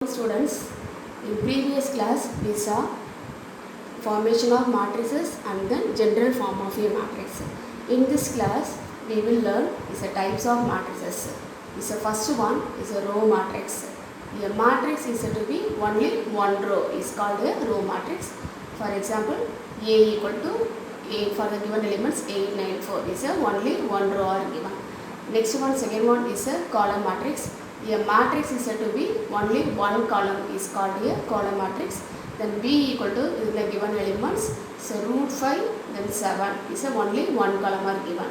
Students, in previous class we saw formation of matrices and then general form of a matrix. In this class we will learn is the types of matrices. Is the first one is a row matrix. A matrix is said to be only one row is called a row matrix. For example, A equal to A for the given elements 8, 9, 4 is a only one row are given. Next one, second one is a column matrix. A matrix is said to be only one column is called a column matrix. Then B equal to the given elements. So root 5 then 7 is a only one column are given.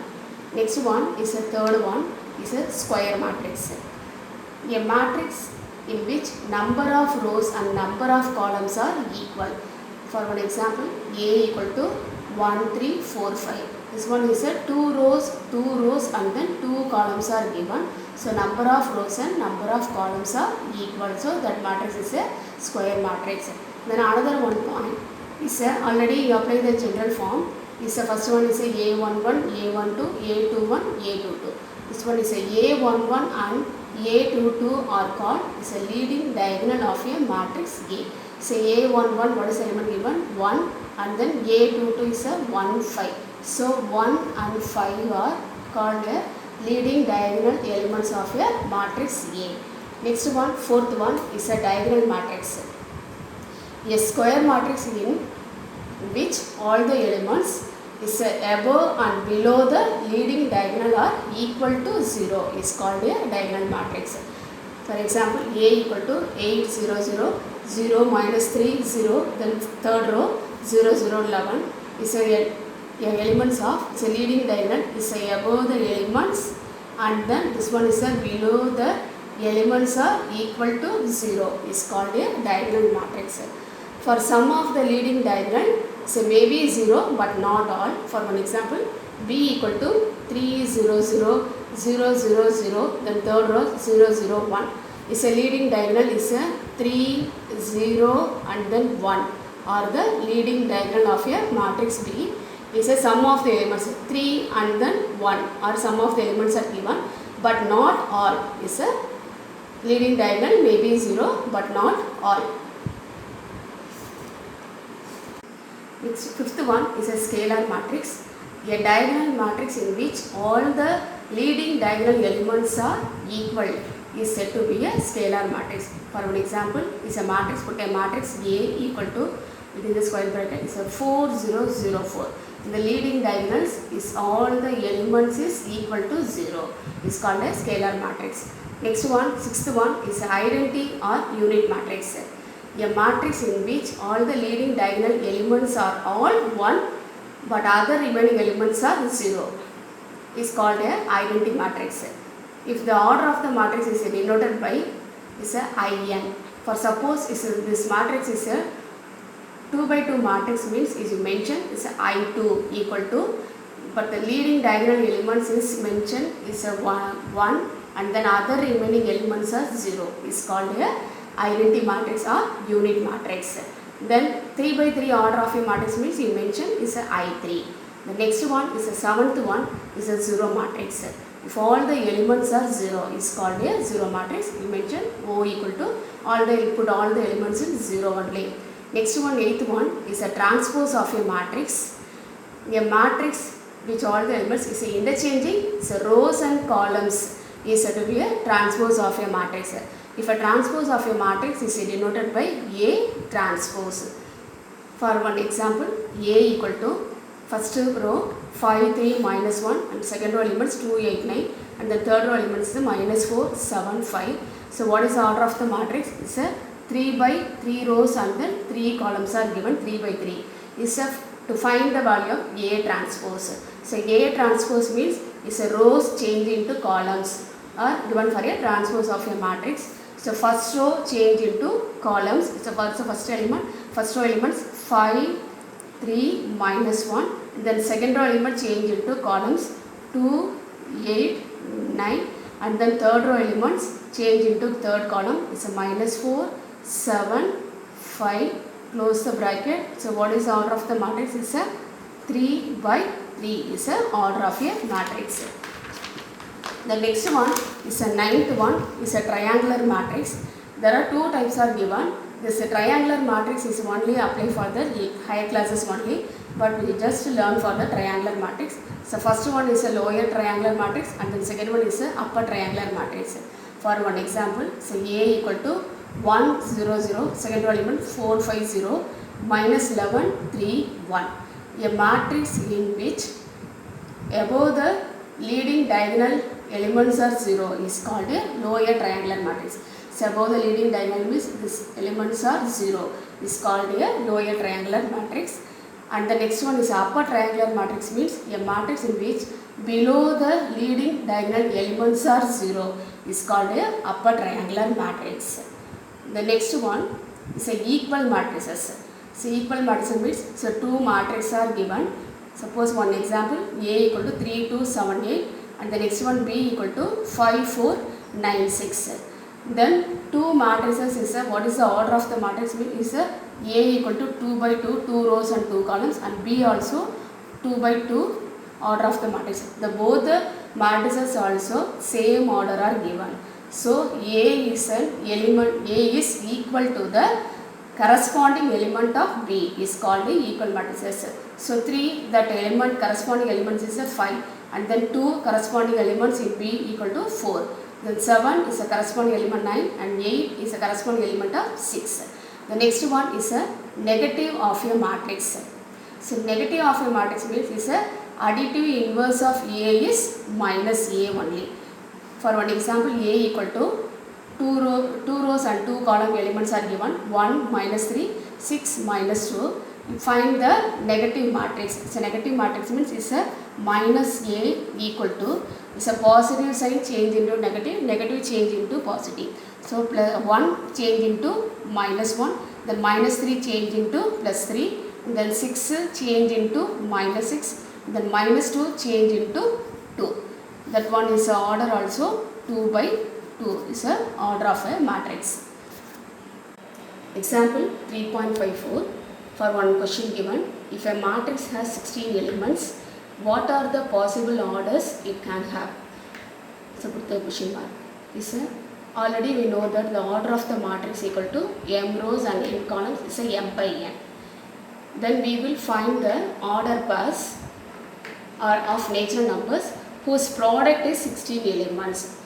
Next one is a third one is a square matrix. A matrix in which number of rows and number of columns are equal. For one example, A equal to 1, 3, 4, 5. This one is a two rows and then two columns are given. So number of rows and number of columns are equal. So that matrix is a square matrix. Then another one point is already you apply the general form. Is the first one is a A11, A12, A21, A22. This one is a A11 and A22 are called is a leading diagonal of a matrix A. So A11, what is the element given? 1, and then A22 is a 1, 5. So 1 and 5 are called a leading diagonal elements of a matrix A. Next one, fourth one is a diagonal matrix. A square matrix in which all the elements is above and below the leading diagonal are equal to 0 is called a diagonal matrix. For example, A equal to 8, 0, 0, 0 minus 3, 0, then third row 0, 0, 11 is a elements of it's a leading diagonal is above the elements, and then this one is below the elements are equal to 0 is called a diagonal matrix. For some of the leading diagonal, so maybe 0 but not all. For one example, B equal to 3, 0, 0, 0, 0, 0, then third row 0, 0, 1 is a leading diagonal is a 3, 0 and then 1 are the leading diagonal of a matrix B. Is a sum of the elements 3 and then 1 or sum of the elements are given, but not all is a leading diagonal maybe 0 but not all. Next, fifth one is a scalar matrix. A diagonal matrix in which all the leading diagonal elements are equal is said to be a scalar matrix. For an example, is a matrix, put a matrix A equal to within the square bracket is a 4, 0, 0, 4. The leading diagonals is all the elements is equal to 0 is called a scalar matrix. Next one, sixth one is identity or unit matrix. A matrix in which all the leading diagonal elements are all 1 but other remaining elements are 0 is called a identity matrix. If the order of the matrix is denoted by is a IN. For suppose this matrix is a 2 by 2 matrix means is you mentioned is a I2 equal to, but the leading diagonal elements is mentioned is a 1 and then other remaining elements are 0 is called a identity matrix or unit matrix. Then 3 by 3 order of a matrix means you mentioned is a I3. The next one is a seventh one is a 0 matrix. If all the elements are 0 is called a 0 matrix. You mentioned O equal to put all the elements in 0 only. Next one, eighth one is a transpose of a matrix. A matrix which all the elements is interchanging, so rows and columns is said to be a transpose of a matrix. If a transpose of a matrix is denoted by A transpose. For one example, A equal to first row 5, 3, minus 1 and second row elements 2, 8, 9 and the third row elements is minus 4, 7, 5. So what is the order of the matrix? It's a 3 by 3 rows and then 3 columns are given 3 by 3 is to find the value of A transpose. So A transpose means is a rows change into columns are given for a transpose of a matrix. So first row change into columns. So first row elements 5, 3, minus 1. Then second row element change into columns 2, 8, 9 and then third row elements change into third column is a minus 4, 7, 5, close the bracket. So what is the order of the matrix? Is a 3 by 3 is a order of a matrix. The next one is a ninth one is a triangular matrix. There are two types are given. This triangular matrix is only applied for the higher classes only, but we just learn for the triangular matrix. So first one is a lower triangular matrix and then second one is a upper triangular matrix. For one example, so A equal to 1 0 0, second element 4 5 0, minus 11 3 1. A matrix in which above the leading diagonal elements are 0 is called a lower triangular matrix. So above the leading diagonal means these elements are 0 is called a lower triangular matrix. And the next one is upper triangular matrix, means a matrix in which below the leading diagonal elements are 0 is called a upper triangular matrix. The next one is a equal matrices. So equal matrices means so two matrices are given. Suppose one example, A equal to 3 2 7 8 and the next one B equal to 5 4 9 6. Then two matrices is a, what is the order of the matrix is a A equal to 2 by 2, 2 rows and 2 columns, and B also 2 by 2 order of the matrix. The both the matrices also same order are given. So A is an element, A is equal to the corresponding element of B is called the equal matrices. So 3, that element corresponding elements is a 5 and then 2 corresponding elements in B equal to 4. Then 7 is a corresponding element 9 and 8 is a corresponding element of 6. The next one is a negative of a matrix. So negative of a matrix means is a additive inverse of A is minus A only. For one example, A equal to 2 rows and 2 column elements are given, 1 minus 3, 6 minus 2. Find the negative matrix. So negative matrix means is a minus A equal to, is a positive sign change into negative, negative change into positive. So plus 1 change into minus 1, then minus 3 change into plus 3, and then 6 change into minus 6, then minus 2 change into 2. That one is a order also 2 by 2 is a order of a matrix. Example 3.54. For one question given, if a matrix has 16 elements, what are the possible orders it can have? So put the question mark. Is already we know that the order of the matrix equal to m rows and n columns is a m by n. Then we will find the order pairs or of natural numbers whose product is 16 elements.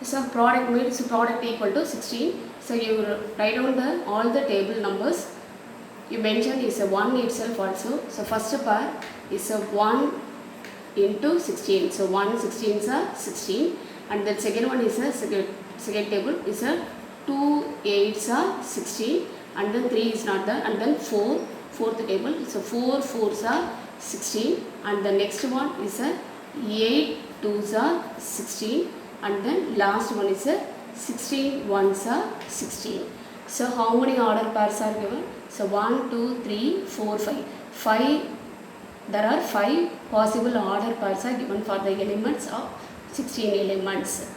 So product means product equal to 16. So you write down the all the table numbers. You mentioned is a 1 itself also. So first pair is a 1 into 16. So 1 16s are 16, and then second one is a second table is a 2 8s are 16, and then 3 is not there, and then 4 fourth table. So 4 4s are 16, and the next one is a 8 2s are 16, and then last one is a 16 1s are 16. So how many order pairs are given? So 1 2 3 4 5. There are 5 possible order pairs are given for the elements of 16 elements.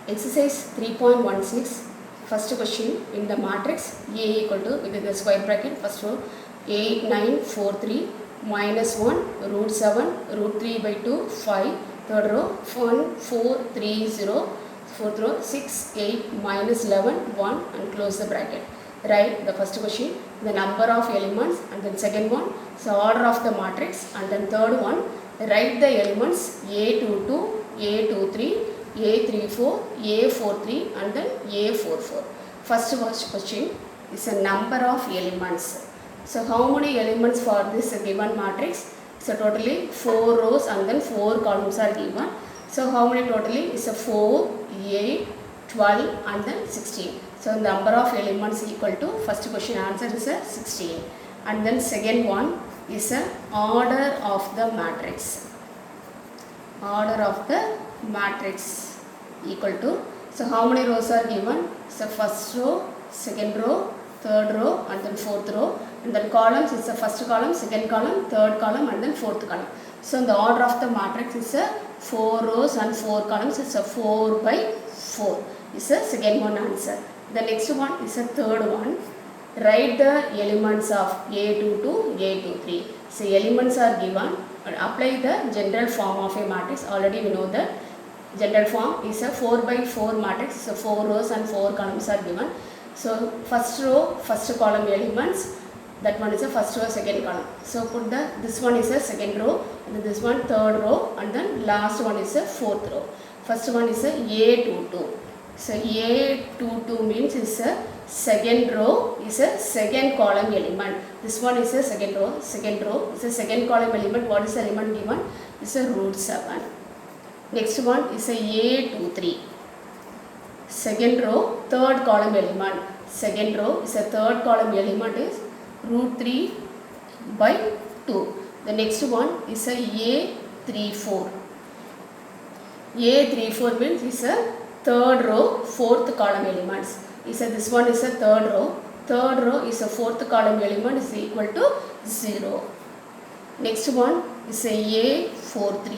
Exercise 3.16. First question, in the matrix A equal to, within the square bracket, first row 8 9 4 3 minus 1 root 7 root 3 by 2 5. Third row 1 4 3 0. Fourth row 6 8 minus 11 1 and close the bracket. Write the first question, the number of elements, and then second one, so order of the matrix, and then third one, write the elements A22, A23, A34, A43 and then A44. First question is a number of elements. So how many elements for this given matrix? So totally 4 rows and then 4 columns are given. So how many totally is a 4, 8, 12 and then 16. So number of elements equal to, first question answer is a 16. And then second one is a order of the matrix. Order of the matrix equal to, so how many rows are given? So first row, second row, third row and then fourth row, and then columns is the first column, second column, third column and then fourth column. So the order of the matrix is a 4 rows and 4 columns. It's a 4 by 4 is the second one answer. The next one is a third one. Write the elements of A22, A23. So elements are given. Apply the general form of a matrix. Already we know that general form is a 4 by 4 matrix. So 4 rows and 4 columns are given. So first row, first column elements, that one is a first row, second column. So put this one is a second row, and then this one third row, and then last one is a fourth row. First one is a A22. So A22 means is a second row is a second column element. This one is a second row is a second column element. What is the element given? Is a root 7. Next one is a A23. Second row, third column element. Second row is a third column element is root 3 by 2. The next one is a A34. A34 means is a third row, fourth column elements. This one is a third row. Third row is a fourth column element is equal to 0. Next one is a A43.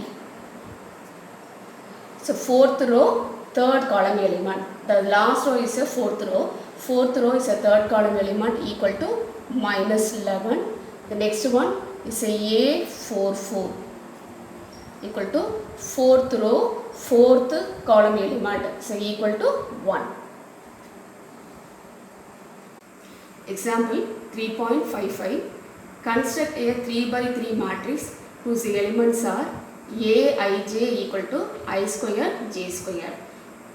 So fourth row, third column element. The last row is a fourth row. Fourth row is a third column element equal to -11. The next one is a A44 equal to fourth row, fourth column element. So equal to 1. Example 3.55. Construct a 3 by 3 matrix whose elements are Aij equal to I square j square.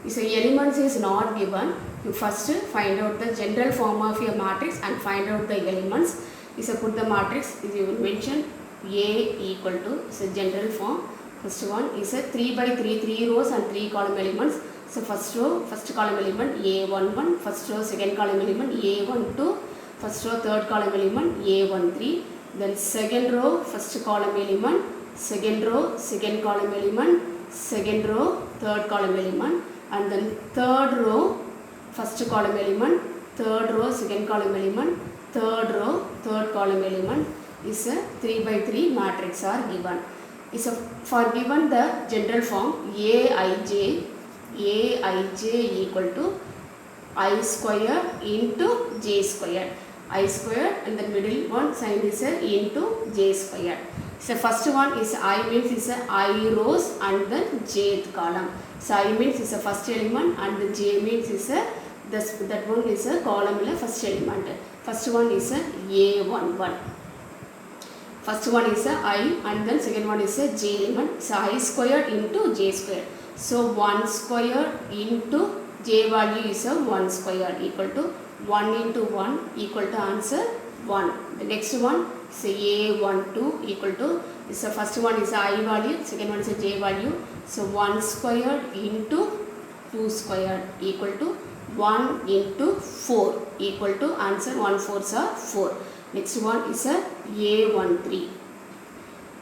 If the elements is not given, you first find out the general form of your matrix and find out the elements. If you put the matrix, you will mention A equal to is a general form. First one is a 3 by 3, 3 rows and 3 column elements. So first row, first column element A11, first row, second column element A12, first row, third column element A13, then second row, first column element, second row, second column element, second row, third column element, and then third row, first column element, third row, second column element, third row, third column element is a 3 by 3 matrix are given. For given the general form Aij equal to I square into j square. I square and the middle one sign is a into j square. So first one is I means is a I rows and then jth column. So I means is a first element and the j means is a that one is a column in first element. First one is a A11. First one is a I and then second one is a j element. So I square into j square. So 1 square into j value is a 1 square equal to 1 into 1 equal to answer 1. The next one is A12 equal to is the first one is I value, second one is a j value. So 1 square into 2 square equal to 1 into 4 equal to answer 1 4s are 4. Next one is a A13.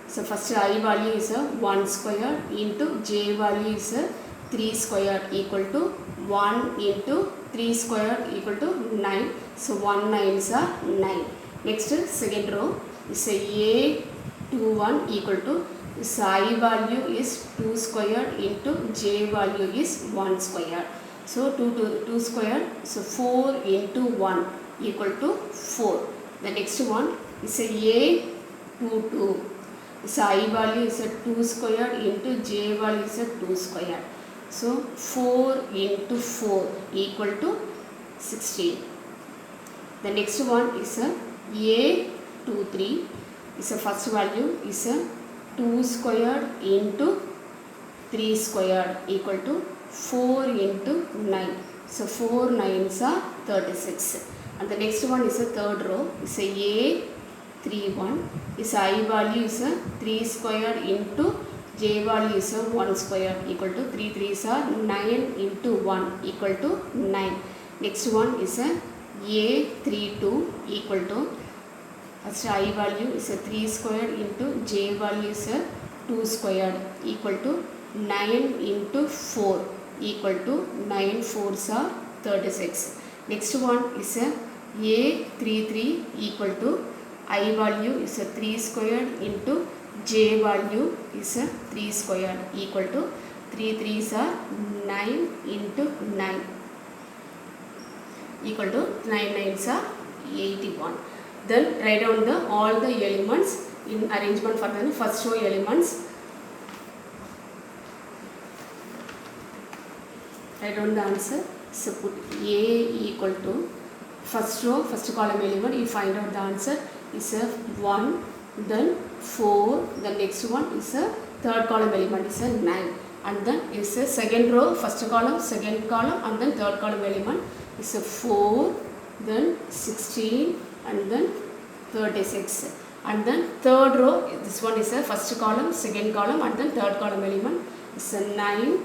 So first I value is a 1 square into j value is a 3 square equal to 1 into 3 square equal to 9. So 1 9s are 9. Next second row is a A21 equal to so I value is 2 square into j value is 1 square. So 2 square, so 4 into 1 equal to 4. The next one is a A22. So I value is a 2 square into j value is a 2 square. So 4 into 4 equal to 16. The next one is a A23. Is a first value is a 2 square into 3 square equal to 4 into 9. So 4 9s are 36. And the next one is a third row is a A31. Is I value is a 3 square into j value is a 1 square equal to 3 3s are 9 into 1 equal to 9. Next one is a A32 equal to first I value is a 3 square into j value is a 2 square equal to 9 into 4 equal to 9 4s are 36. Next one is a A33 equal to I value is a 3 square into j value is a 3 square equal to 3 3s are 9 into 9 equal to 9 9s are 81. Then write down all the elements in arrangement for the first row elements. Write down the answer. So put A equal to first row, first column element. You find out the answer is a 1, then 4. The next one is a third column element is a 9. And then is a second row, first column, second column, and then third column element is a 4, then 16, and then 36. And then third row, this one is a first column, second column, and then third column element is a 9,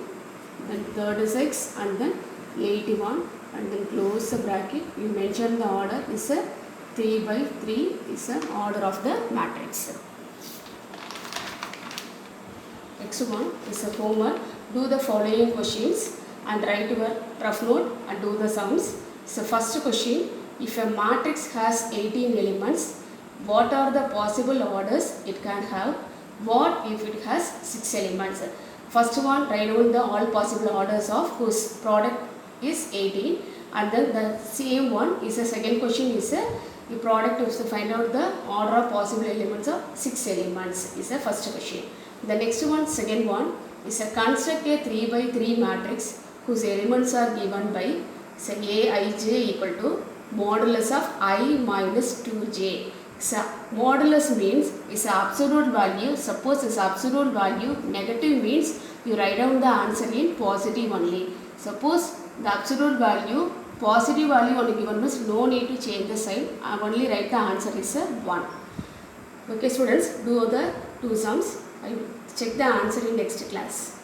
then 36, and then 81, and then close the bracket. You mention the order is a 3 by 3 is the order of the matrix. Next one is a homework. Do the following questions and write your rough note and do the sums. So first question, if a matrix has 18 elements, what are the possible orders it can have? What if it has 6 elements? First one, write down the all possible orders of whose product is 18, and then the same one is a second question is a the product is to find out the order of possible elements of 6 elements is the first question. The next one, second one is a construct a 3 by 3 matrix whose elements are given by say Aij equal to modulus of I minus 2j. So modulus means is absolute value. Suppose is absolute value, negative means you write down the answer in positive only. Suppose the absolute value, positive value only given means no need to change the sign. I only write the answer is 1. Okay students, do the two sums. I will check the answer in next class.